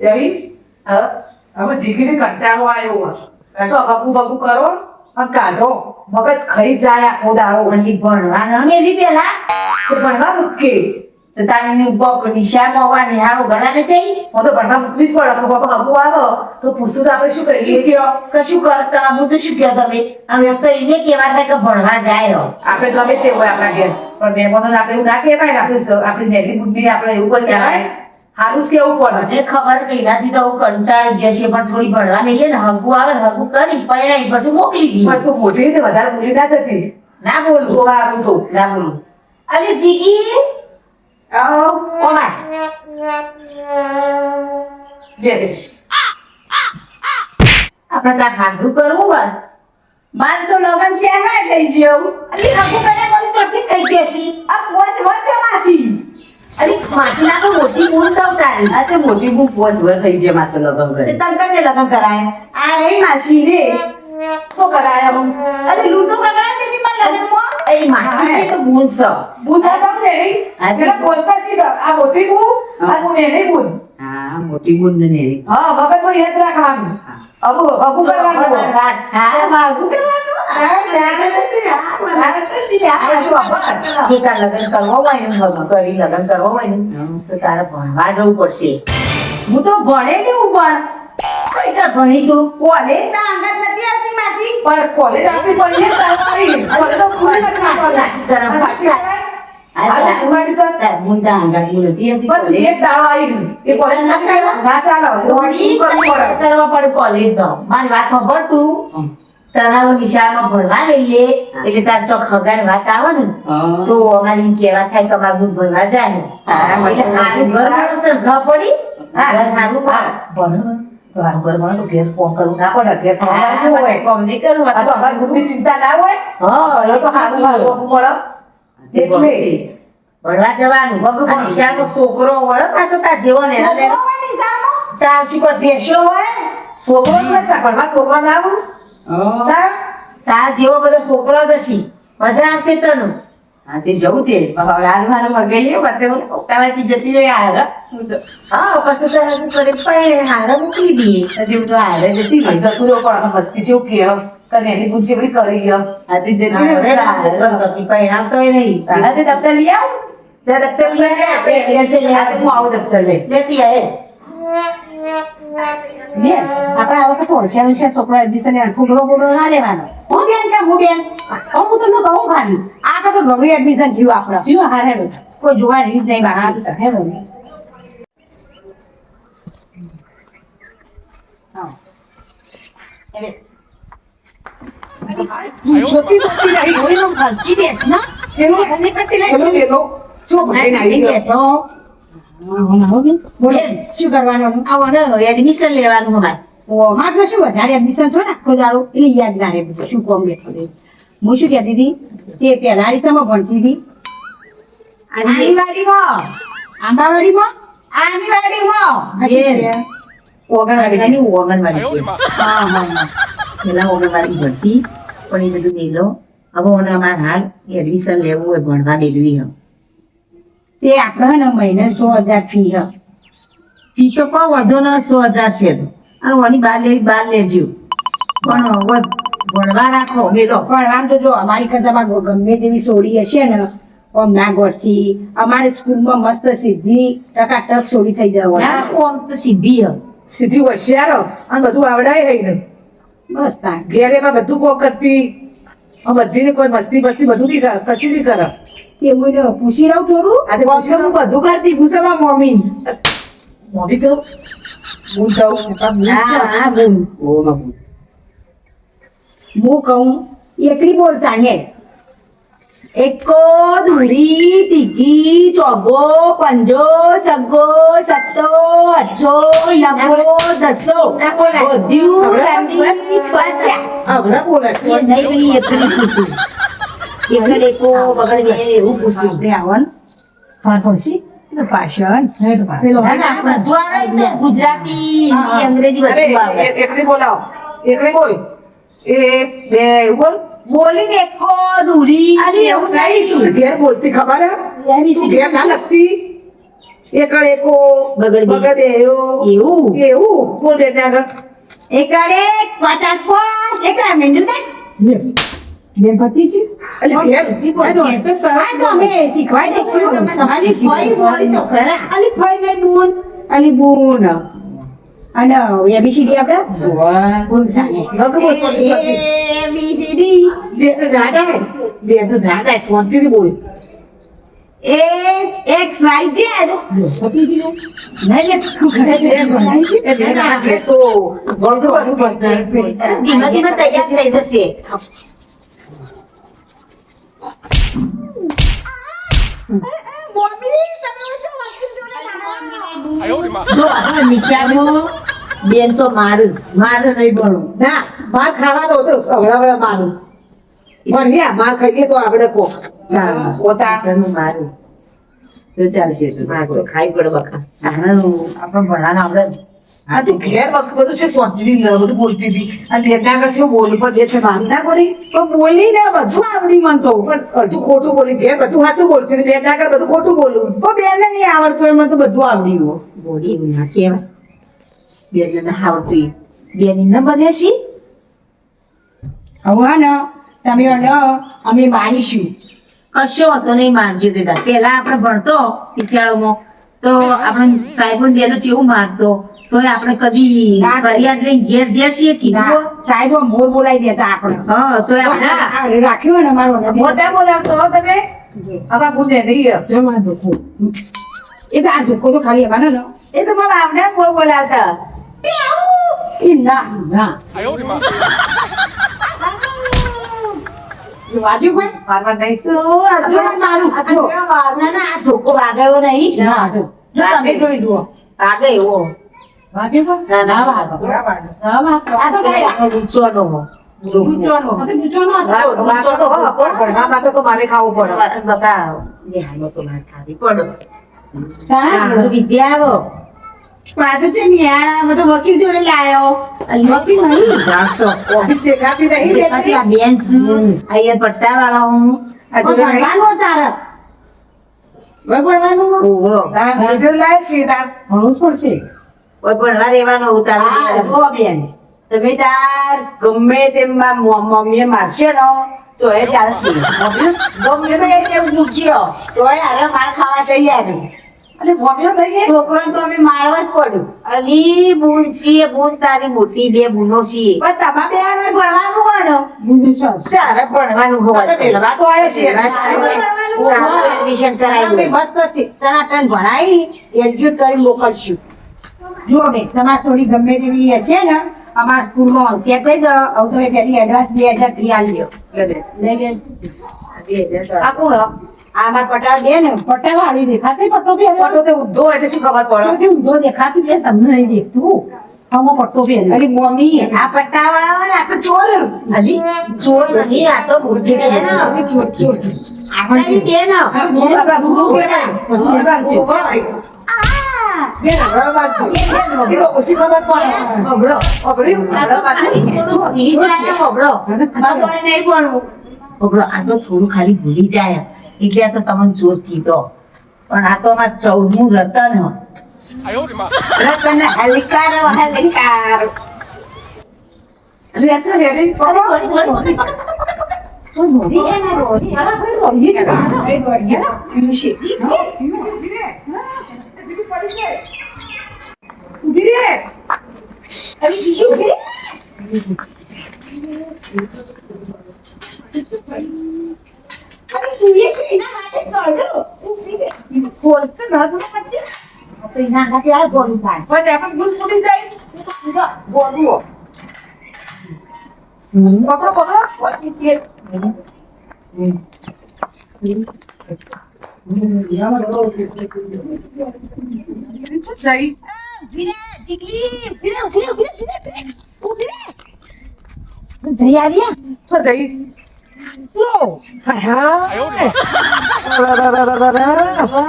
જેવી હવે જીગીને કંટાળો આવ્યો છો હગુ બગુ કરો અને કાઢો મગજ ખાઈ જાય આખો દાડો વળી ભણવા ન મેલી પેલા તો ભણવા મૂકે તો તારી બોક નિશાળ મોવા નિહાળો ગળાને થઈ હું તો ભણવા મૂકવી જ પડે તો બાપા હગુ આવે તો પૂછું તો આપણે શું શું કરીએ કયો કશું કરતા હું તો શું કયો તમે હવે તો એને કેવા થાય કે ભણવા જાય આપણે ગમે તે હોય આપણા ઘેર પણ મહેમાનોને આપણે એવું ના કહેવાય ને આપણે આપણી નેલી બુદ્ધિ આપણે એવું કોઈ કહેવાય સારું જ કેવું પડે મને ખબર કે એનાથી તો હું કંટાળી જશે પણ થોડી ભણવા મેલીએ ને હગું આવે ને હગું કરી પરણાઈ પછી મોકલી દી પણ તું મોટી રીતે વધારે બોલી ના જતી ના બોલું જોવા આવું તો ના બોલું અરે જીગી ઓ માય જય આપણે ત્યાં હાંડરું કરવું હોય માર તો લગન ક્યાં ના થઈ ગયો અલી હગું કરે કોઈ ચોથી થઈ જશે આ પોચ વધ્યો માસી અરે માસી ના તો મોટી બૂન થાવ તારી આ તો મોટી બહુ પોચ વર થઈ છે માત્ર લગન કરે તે તમ કને લગન કરાય આ રે માસી રે તો કરાયા હું અરે લૂટો કકડા દીધી માર લગન માં એ માસી ને તો બૂન સો બુધા તો નેની પેલા બોલતા શીખ આ મોટી બુ આ બુ નેની બુ હા મોટી બુન ને નેરી હા મગજમાં યાદ રાખવાનું અબુ અબુ કરવાનું હા માગું કરવાનું જો તાર લગન કરવો હોય ને લગન કરી લગન કરવો હોય ને તો તારે ભણવા જવું પડશે હું તો ભણેલી હું પણ કઈ તાર ભણી તું કોલેજ ના અંગત નથી આવતી માસી પણ કોલેજ આપી પડી તારી કોલેજ તો પૂરી નથી માસી કરમ પાછા આ સુમાડી તો તાર મુંડા અંગત મું નથી આવતી પણ એક દાડો આવી એ કોલેજ ના ચાલે ઓડી કરવા પડે કોલેજ તો મારી વાત સાંભળ તું તણાવ નિશાળમાં ભણવા લઈએ એટલે તાર ચોક ખગાની વાત આવે ને તો અમારી કેવા થાય કે અમારું દૂધ ભણવા જાય એટલે હારું ઘર ભણો છે ઘર પડી ઘર હારું ભણ તો આ ઘર માં તો ઘેર ફોન કરવું ના પડે ઘેર ફોન કરવું હોય કોમ નહીં કરવું આ તો અમારી બુદ્ધિ ચિંતા ના હોય હા એ તો હારું હારું મળે એટલે ભણવા જવાનું આ નિશાળનો છોકરો હોય પાછો તાર જેવો ને તાર શું કોઈ ભેંસો હોય છોકરો જ નથી ભણવા છોકરો ના આવું તાર જેવો બધો છોકરો જ હશે મજા આવશે તને હા તે જવું તે હારું હારું મગાઈએ વાતે ઉતાવળથી જતી રહી હાર હા પછી તો હજુ કરે પણ હારા મૂકી દઈએ હજી તો હારે જતી રહી જતું રહ્યો પણ અમે મસ્તી જેવું કેમ કને એની બુદ્ધિ એવડી કરી ગયો હા તે જતી રહી પરિણામ તો નહીં હા તે દફતર લઈ આવ દફતર લઈ આવે હું આવું દફતર લઈ લેતી આવે બેન આપણે આ વખત હોશિયાર છે છોકરો એડમિશન ફૂગડો ફૂગડો ના લેવાનો હું બેન હું તમને કહું ખાલી આ તો ગમે એડમિશન થયું આપણે થયું હારે કોઈ જોવા રીત નહીં બહાર હેડો છોકરી પડતી રહી કોઈ નો ખર્ચી બેસ ના એનો મને પડતી લઈ ચલો લેલો ચો ભાઈને આવી ગયો બોલો શું કરવાનું આવવાનું એડમિશન લેવાનું અમારે મારે શું વધારે એડમિશન થોડા આખો દાડો એટલે યાદ ના રહે બધું શું કોમ બેઠો રહે હું શું કહેતી હતી તે પહેલા રીસામાં ભણતી હતી આંગણવાડીમાં આંબાવાડીમાં આંગણવાડીમાં ઓગણવાડી હા હા પેલા ઓગણવાડી ભરતી પણ એ બધું મેલો હવે મને અમારે હાલ એડમિશન લેવું હોય ભણવા મેળવી હમ તે આપણે ને મહિને 100,000 ફી હ ફી તો પણ વધુ ન 100,000 છે અને ઓની બાર લેજો પણ ભણવા રાખો મેલો પણ આમ તો જો અમારી કરતામાં ગમે તેવી સોડી હશે ને આમ ના ગોઠથી અમારી સ્કૂલમાં મસ્ત સીધી ટકાટક સોડી થઈ જવા ના કોમ તો સીધી હ સીધી હોશિયાર અને બધું આવડાય હઈ ને બસ તાર ઘેર એમાં બધું કોક કરતી બધીને કોઈ મસ્તી બસ્તી બધું નહીં કરે કશું નહીં કરે તે મને પૂછી લઉં થોડું આજે પૂછી હું બધું કરતી પૂછવા મમ્મી મોબી કહું હું કહું હા બોલ ઓ બાપુ હું કહું એકલી બોલતા હે એકો ધૂરી તીખી ચોગો પંજો સગો સત્તો અઠો નવો દસો બધ્યું રાંધી પાછા આવડા બોલે એ નહીં પેલી એકલી પૂછ્યું એકલ એકો બગડ બે એવું પૂછ્યું આપણે આવન ફાર પડશી પાછળ પેલો ના, ના, બધું આવડે છે. ગુજરાતી હિન્દી અંગ્રેજી બધું આવડે એકલી બોલાવો એકલી બોલ એક બે એવું બોલ બોલીને એકો ધૂરી અરે એવું નહીં તું ઘેર બોલતી ખબર હે એબીસી ઘેર ના લગતી એકડ એકો બગડ બે. બગડેયો એવું એવું બોલ બેન આગળ એકડે પચાસ પોચ એકડા મીંડું દે બેન પતિ છે અલી બેન આ તો અમે શીખવાઈ દઈશું તમારી ફઈ મળી તો ખરા અલી ફઈ ગઈ બૂન અલી બુન અને એબીસીડી આપણે બોલ જાણે નક બોલ સોતી ABCD જે તો જાડા હે જે તો જાડા સોતી બોલ AXYZ નહીં લે તું ઘરે છે એમ બનાવી છે એ બેન આ તો વધુ વધુ પડશે ધીમે ધીમે તૈયાર થઈ જશે જો હવે નિશાળમાં બેન તો મારું નહીં ભણવું ના માર ખાવાનો હતો અવળા મારું ભણ્યા માર ખાઈએ તો આપણે કો પોતા મારું તો ચાલશે માર તો ખાઈ પડે બકા આપણે ભણાને આપણે આ તો ઘેર વખત બધું છે સોંતી બધું બોલતી હતી અને બેન આગળ છે બોલ પર દે છે મારું ના પડી તો બોલી ને બધું આવડી મન તો પણ અડધું ખોટું બોલી ઘેર બધું સાચું બોલતી હતી બેન આગળ બધું ખોટું બોલું પણ બેનને નહીં આવડતું એમાં તો બધું આવડી ગયું બોલી એવું ના કહેવાય બેનને આવડતું બેન ન બને છે હવે હા ને તમે અને અમે માણીશું કશો હતો નહીં મારજો દેતા પેલા આપણે ભણતો વિદ્યાળોમાં તો આપણે સાહેબો બેનો જેવું મારતો તો આપણે કદી ફરિયાદ લઈને ઘેર જઈએ કીધું સાહેબો મોર બોલાવી દેતા આપણે હા તો આપણે આ રાખ્યો ને અમારો મોટા બોલાવતો હો તમે હવે ભૂલે નહીં જમા ધોકો એ તો આ ધોકો તો ખાલી એવાનો ને એ તો મને આવડે બોલ બોલાવતા એ ના ના વાજુ કોઈ મારવા નહીં તો મારું ના ના આ ધોકો વાગ્યો નહીં ના જો તમે જોઈ જુઓ વાગે એવો વાજુ કોઈ ના ના ના વાગો આ તો ભાઈ ઊંચોનો પૂછવાનો આ તો પૂછવાનો વાંચો તો હો, પણ ભણવા માટે તો મારે ખાવું પડે બકા નિહાળમાં તો માર ખાવી પડે તાણા વિદ્યા આવો પાછું છે ને યાર બધો વકીલ જોડે લાયો વકીલ નહીં ઓફિસ દેખાતી નહીં દેખાતી દેખાતી આ બેન શું અહીંયા પટ્ટાવાળા હું આ જોડે નહીં. ભણવાનું તારે ભણવાનું ઓહો હા, હોટેલ લાય સીધા ભણવું જ પડશે કોઈ ભણવા રહેવાનો હા ઉતારો જો બેન તમે તાર ગમે તેમ મમ્મીએ મારશે ને તો એ ચાલશે ગમે તેમ પૂછ્યો તો એ હારે માર ખાવા તૈયાર એટલે ભોમિયો થઈ ગઈ છોકરાને તો અમે મારવા જ પડ્યું અલી બૂન છીએ બૂન તારી મોટી બે બૂનો છીએ પણ તમારે બે ભણવાનું હોય ને બુંદી છો તારે ભણવાનું તો હોય મેલવા તો આવ્યા છીએ એડમિશન અમે કરાવી મસ્ત ટનાટન ભણાઈ એડજસ્ટ કરી મોકલશું જો બેન તમારે થોડી ગમે તેવી હશે ને અમારા સ્કૂલમાં સેટ થઈ જાઓ હવે તમે પહેલી એડવાન્સ 2000 ફી આલી લ્યો આ કોણ હ? આ મારા પટાળ દે ને પટાળ વાળી દેખાતી પટ્ટો પહેર્યો પટો તે ઉદ્ધો એટલે શું ખબર પડે સૌથી ઊંધો દેખાતું છે તમને નહીં દેખતું આમાં પટ્ટો પહેર્યો અલી મમ્મી આ પટ્ટાવાળા હોય ને આ તો ચોર અલી ચોર નહીં આ તો મોટી બેન ચોર ચોર આપણી બેન આ આપણા ગુરુ કહેવાય. આપણા ગુરુ કહેવાય. બેન, આગળ વાંચજો. એ તો ઓછી ખબર પડે. બબડો અઘરી આગળ વાંચજો. ભૂલી જાય બબડો તો એ નહીં ભણવું બબડો આ તો થોડું ખાલી ભૂલી જાય એટલે આ તો તમને ચોર કીધો પણ આ તો અમાર 14મું રતન હ રતન હલકાર હલકાર એટલે આ તો હેડી પડો. ઊભી રે. પણ આપણે દૂધ ફૂટી જાય. પકડો, પકડો. જઈ. જઈ આવ્યા તો જઈ. હા.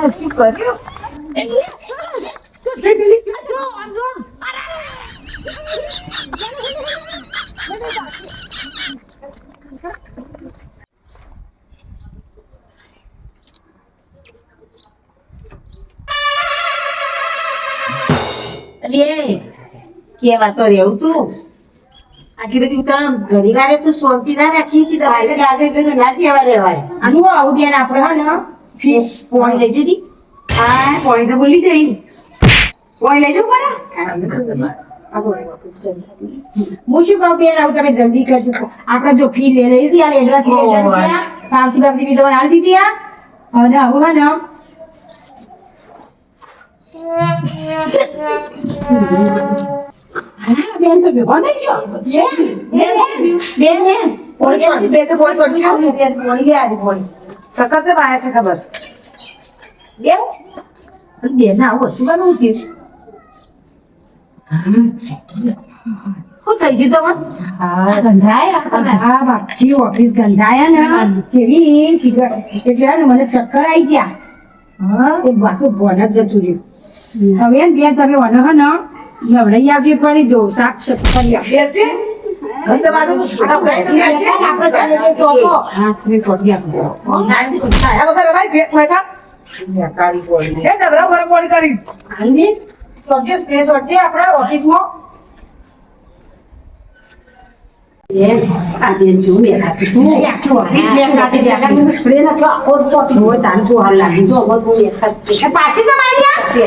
શું કર્યું? તો જઈ પેલી. અરે કેવા તો રહેવું તું આટલી બધી ઉતારણ ઘડી વારે તું શાંતિ ના રાખી કે તારે લાગે એટલે તો ના કહેવા રહેવાય. આનું આવું બેન આપણે હે ને પોણી લઈ જતી હા પોણી તો ભૂલી જઈ. પોણી લઈ જવું પડે. હું શું કહું બેન આવું તમે જલ્દી કરજો આપણે જો ફી લઈ રહી હતી આ એડ્રેસ પાવતી બાવતી બી તમારે હાલ દીધી આ અને આવું હે ને હા બેન તો ભેગો થઈ ગયો બેન પોલીસ વળતી, બે તો પોલીસ વળતી ગયો. પોણી લે આવી પોણી ચક્કર છે પાયા છે ખબર. બેન બેન આવું વસ્તુ બનવું કે શું થઈ ગયું તમને હા ગંધાયા હા બાકી ઓફિસ ગંધાયા ને જેવી સિગરેટ એટલે હે ને મને ચક્કર આવી ગયા હા એ બાકી ભણ જ જતું રહ્યું હવે એમ બેન તમે વનો હે ને નવરાઈ આવજે કરી દો શાક કરી આપ બેન છે? ઘર બાજુ આ ભાઈ બેન છે? આપણે ચાલે કે ચોકો હા સ્ત્રી સોટી આપો ખાયા વગર ભાઈ પેટ બેઠા. એ ડબરાઓ ગરમ પાણી કરી. આલમી સોટી સ્પ્રે સોટી આપણે ઓફિસમાં આ બેન જેવું મેં ખાતું તું. આખું ઓફિસ મેં ખાતી છે. આગળ મને સ્પ્રે નાખ્યો, આખો જ ચોટી હોય, તાન તો હાલ લાગી. જો હવે હું એક ખાતી છું. પાછી જમાઈ છે.